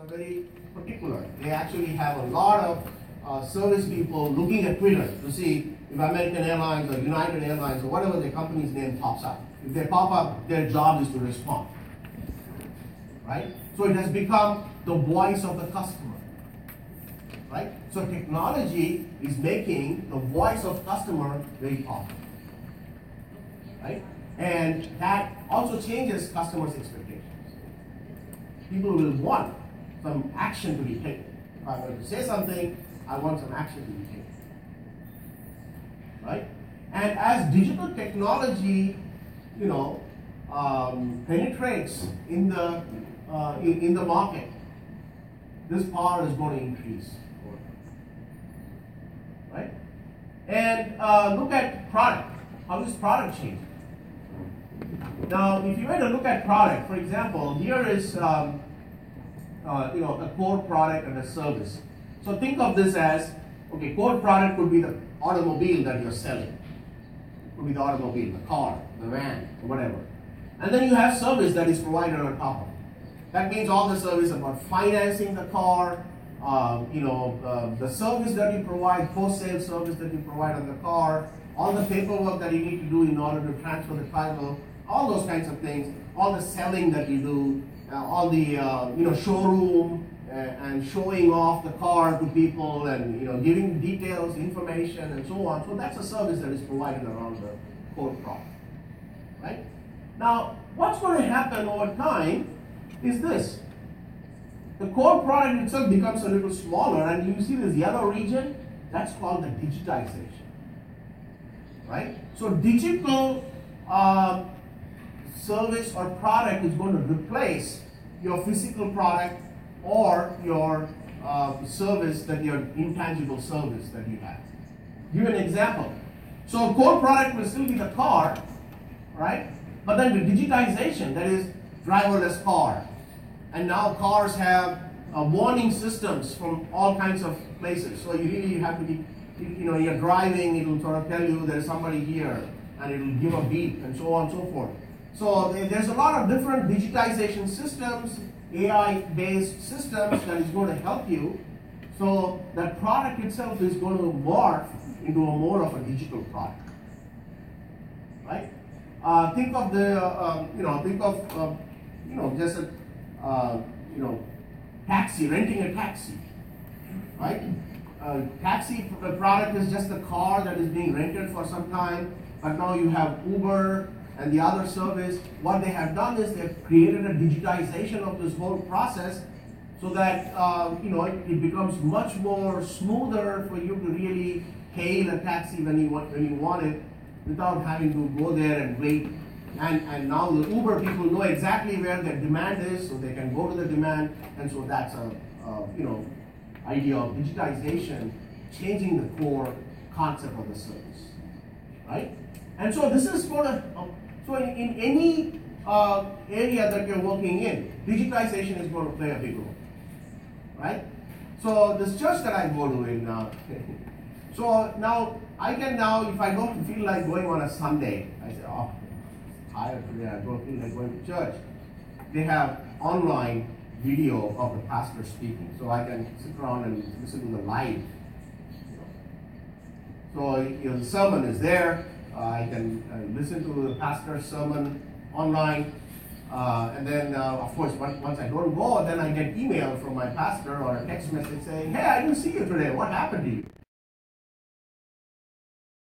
are very particular. They actually have a lot of service people looking at Twitter to see if American Airlines or United Airlines or whatever the company's name pops up. If they pop up, their job is to respond. Right? So it has become the voice of the customer. Right? So technology is making the voice of customer very powerful. Right? And that also changes customers' expectations. People will want some action to be taken. If I'm going to say something, I want some action to be taken. Right? And as digital technology, penetrates in the market, this power is going to increase. Right? And look at product. How is product changing? Now, if you were to look at product, for example, here is a core product and a service. So think of this as, okay, core product could be the automobile that you're selling. It could be the automobile, the car, the van, or whatever. And then you have service that is provided on top of it. That means all the service about financing the car, the service that you provide, post-sale service that you provide on the car, all the paperwork that you need to do in order to transfer the title, all those kinds of things, all the selling that you do, all the showroom and showing off the car to people and giving details, information, and so on. So that's a service that is provided around the core product, right? Now, what's going to happen over time is this. The core product itself becomes a little smaller, and you see this yellow region, that's called the digitization, right? So digital service or product is going to replace your physical product or your service, that your intangible service that you have. Give an example. So core product will still be the car, right? But then the digitization, that is driverless car. And now cars have warning systems from all kinds of places. So you really have to be, you're driving, it will sort of tell you there's somebody here, and it will give a beep, and so on and so forth. So there's a lot of different digitization systems, AI-based systems that is going to help you. So that product itself is going to morph into more of a digital product, right? Think of just a, taxi, renting a taxi, right? Taxi product is just a car that is being rented for some time, but now you have Uber and the other service. What they have done is they've created a digitization of this whole process so that it becomes much more smoother for you to really hail a taxi when you want it, without having to go there and wait. And now the Uber people know exactly where their demand is, so they can go to the demand. And so that's a idea of digitization, changing the core concept of the service, right? And so this is going to, so in any area that you're working in, digitization is going to play a big role, right? So this church that I go to in, so now I can if I don't feel like going on a Sunday, I say, oh, I'm tired today, I don't feel like going to church. They have online video of the pastor speaking, so I can sit around and listen to the live. So the sermon is there. I can listen to the pastor's sermon online, and then of course once I don't go, then I get email from my pastor or a text message saying, hey, I didn't see you today, what happened to you?